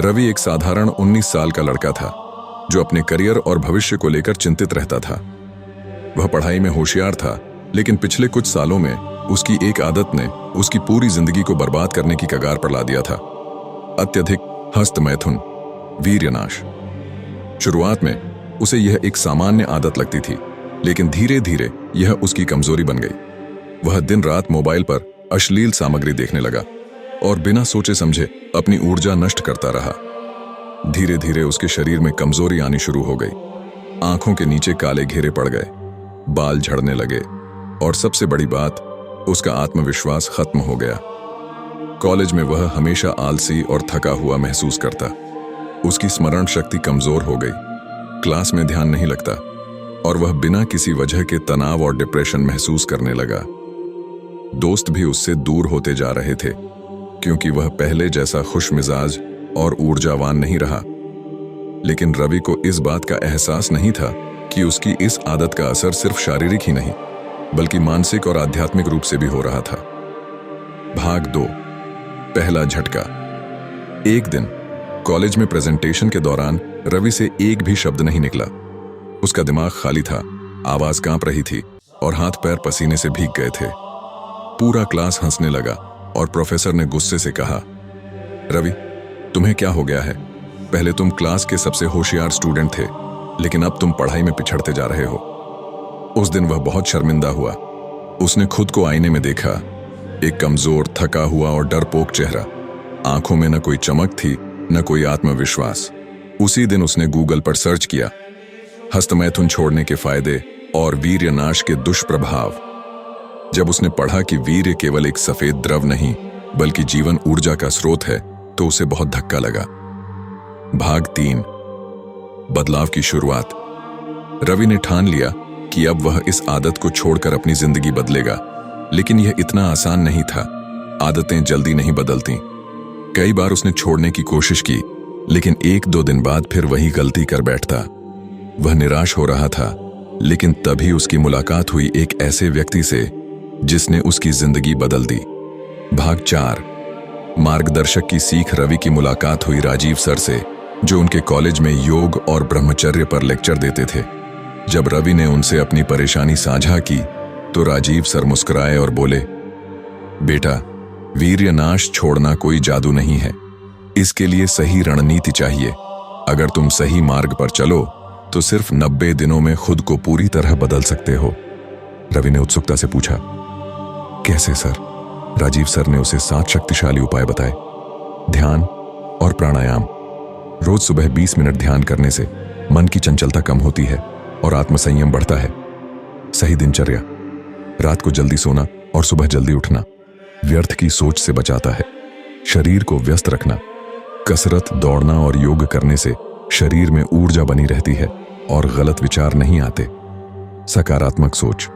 रवि एक साधारण 19 साल का लड़का था जो अपने करियर और भविष्य को लेकर चिंतित रहता था। वह पढ़ाई में होशियार था, लेकिन पिछले कुछ सालों में उसकी एक आदत ने उसकी पूरी जिंदगी को बर्बाद करने की कगार पर ला दिया था। अत्यधिक हस्तमैथुन, वीर्यनाश। शुरुआत में उसे यह एक सामान्य आदत लगती थी, लेकिन धीरे धीरे यह उसकी कमजोरी बन गई। वह दिन रात मोबाइल पर अश्लील सामग्री देखने लगा और बिना सोचे समझे अपनी ऊर्जा नष्ट करता रहा। धीरे धीरे उसके शरीर में कमजोरी आनी शुरू हो गई। आंखों के नीचे काले घेरे पड़ गए, बाल झड़ने लगे और सबसे बड़ी बात, उसका आत्मविश्वास खत्म हो गया। कॉलेज में वह हमेशा आलसी और थका हुआ महसूस करता। उसकी स्मरण शक्ति कमजोर हो गई, क्लास में ध्यान नहीं लगता और वह बिना किसी वजह के तनाव और डिप्रेशन महसूस करने लगा। दोस्त भी उससे दूर होते जा रहे थे, क्योंकि वह पहले जैसा खुशमिजाज और ऊर्जावान नहीं रहा। लेकिन रवि को इस बात का एहसास नहीं था कि उसकी इस आदत का असर सिर्फ शारीरिक ही नहीं, बल्कि मानसिक और आध्यात्मिक रूप से भी हो रहा था। भाग 2, पहला झटका। एक दिन कॉलेज में प्रेजेंटेशन के दौरान रवि से एक भी शब्द नहीं निकला। उसका दिमाग खाली था, आवाज कांप रही थी और हाथ पैर पसीने से भीग गए थे। पूरा क्लास हंसने लगा और प्रोफेसर ने गुस्से से कहा, रवि, तुम्हें क्या हो गया है? पहले तुम क्लास के सबसे होशियार स्टूडेंट थे, लेकिन अब तुम पढ़ाई में पिछड़ते जा रहे हो। उस दिन वह बहुत शर्मिंदा हुआ। उसने खुद को आईने में देखा, एक कमजोर, थका हुआ और डरपोक चेहरा। आंखों में न कोई चमक थी, न कोई आत्मविश्वास। उसी दिन उसने गूगल पर सर्च किया, हस्तमैथुन छोड़ने के फायदे और वीर्यनाश के दुष्प्रभाव। जब उसने पढ़ा कि वीर्य केवल एक सफेद द्रव नहीं, बल्कि जीवन ऊर्जा का स्रोत है, तो उसे बहुत धक्का लगा। भाग 3, बदलाव की शुरुआत। रवि ने ठान लिया कि अब वह इस आदत को छोड़कर अपनी जिंदगी बदलेगा, लेकिन यह इतना आसान नहीं था। आदतें जल्दी नहीं बदलती। कई बार उसने छोड़ने की कोशिश की, लेकिन 1-2 दिन बाद फिर वही गलती कर बैठता। वह निराश हो रहा था, लेकिन तभी उसकी मुलाकात हुई एक ऐसे व्यक्ति से जिसने उसकी जिंदगी बदल दी। भाग 4, मार्गदर्शक की सीख। रवि की मुलाकात हुई राजीव सर से, जो उनके कॉलेज में योग और ब्रह्मचर्य पर लेक्चर देते थे। जब रवि ने उनसे अपनी परेशानी साझा की, तो राजीव सर मुस्कुराए और बोले, बेटा, वीर्यनाश छोड़ना कोई जादू नहीं है। इसके लिए सही रणनीति चाहिए। अगर तुम सही मार्ग पर चलो, तो सिर्फ 90 दिनों में खुद को पूरी तरह बदल सकते हो। रवि ने उत्सुकता से पूछा, कैसे सर? राजीव सर ने उसे 7 शक्तिशाली उपाय बताए। ध्यान और प्राणायाम। रोज सुबह 20 मिनट ध्यान करने से मन की चंचलता कम होती है और आत्मसंयम बढ़ता है। सही दिनचर्या। रात को जल्दी सोना और सुबह जल्दी उठना व्यर्थ की सोच से बचाता है। शरीर को व्यस्त रखना। कसरत, दौड़ना और योग करने से शरीर में ऊर्जा बनी रहती है और गलत विचार नहीं आते। सकारात्मक सोच।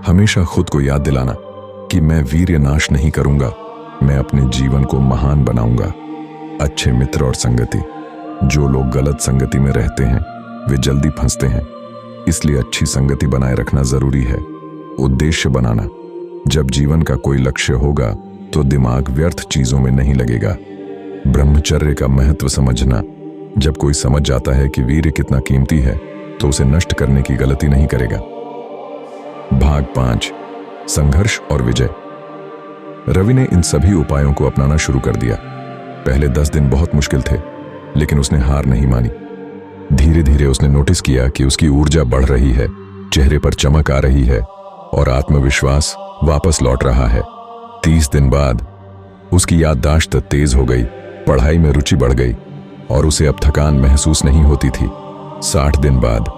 हमेशा खुद को याद दिलाना कि मैं वीर्यनाश नहीं करूंगा, मैं अपने जीवन को महान बनाऊंगा। अच्छे मित्र और संगति। जो लोग गलत संगति में रहते हैं, वे जल्दी फंसते हैं, इसलिए अच्छी संगति बनाए रखना जरूरी है। उद्देश्य बनाना। जब जीवन का कोई लक्ष्य होगा, तो दिमाग व्यर्थ चीजों में नहीं लगेगा। ब्रह्मचर्य का महत्व समझना। जब कोई समझ जाता है कि वीर्य कितना कीमती है, तो उसे नष्ट करने की गलती नहीं करेगा। भाग 5, संघर्ष और विजय। रवि ने इन सभी उपायों को अपनाना शुरू कर दिया। पहले 10 दिन बहुत मुश्किल थे, लेकिन उसने हार नहीं मानी। धीरे धीरे उसने नोटिस किया कि उसकी ऊर्जा बढ़ रही है, चेहरे पर चमक आ रही है और आत्मविश्वास वापस लौट रहा है। 30 दिन बाद उसकी याददाश्त तेज हो गई, पढ़ाई में रुचि बढ़ गई और उसे अब थकान महसूस नहीं होती थी। 60 दिन बाद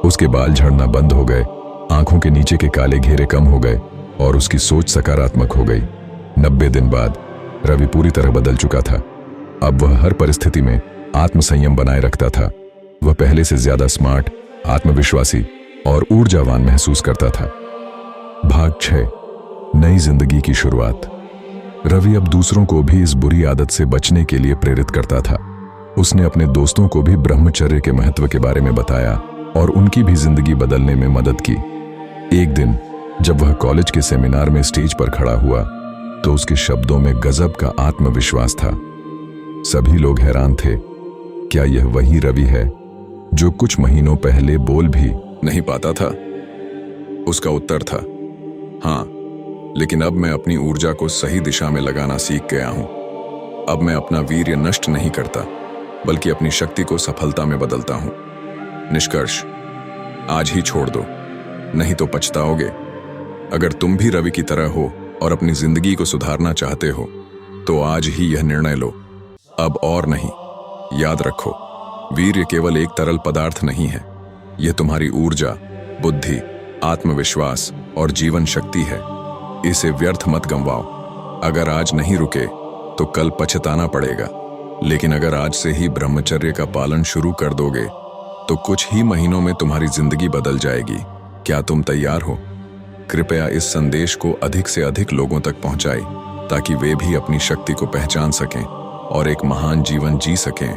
उसके बाल झड़ना बंद हो गए, आंखों के नीचे के काले घेरे कम हो गए और उसकी सोच सकारात्मक हो गई। 90 दिन बाद रवि पूरी तरह बदल चुका था। अब वह हर परिस्थिति में आत्मसंयम बनाए रखता था। वह पहले से ज्यादा स्मार्ट, आत्मविश्वासी और ऊर्जावान महसूस करता था। भाग 6, नई जिंदगी की शुरुआत। रवि अब दूसरों को भी इस बुरी आदत से बचने के लिए प्रेरित करता था। उसने अपने दोस्तों को भी ब्रह्मचर्य के महत्व के बारे में बताया और उनकी भी जिंदगी बदलने में मदद की। एक दिन जब वह कॉलेज के सेमिनार में स्टेज पर खड़ा हुआ, तो उसके शब्दों में गजब का आत्मविश्वास था। सभी लोग हैरान थे। क्या यह वही रवि है जो कुछ महीनों पहले बोल भी नहीं पाता था? उसका उत्तर था, हाँ, लेकिन अब मैं अपनी ऊर्जा को सही दिशा में लगाना सीख गया हूं। अब मैं अपना वीर्य नष्ट नहीं करता, बल्कि अपनी शक्ति को सफलता में बदलता हूं। निष्कर्ष, आज ही छोड़ दो, नहीं तो पछताओगे। अगर तुम भी रवि की तरह हो और अपनी जिंदगी को सुधारना चाहते हो, तो आज ही यह निर्णय लो, अब और नहीं। याद रखो, वीर्य केवल एक तरल पदार्थ नहीं है, यह तुम्हारी ऊर्जा, बुद्धि, आत्मविश्वास और जीवन शक्ति है। इसे व्यर्थ मत गंवाओ। अगर आज नहीं रुके तो कल पछताना पड़ेगा, लेकिन अगर आज से ही ब्रह्मचर्य का पालन शुरू कर दोगे तो कुछ ही महीनों में तुम्हारी जिंदगी बदल जाएगी। क्या तुम तैयार हो? कृपया इस संदेश को अधिक से अधिक लोगों तक पहुंचाएं, ताकि वे भी अपनी शक्ति को पहचान सकें और एक महान जीवन जी सकें।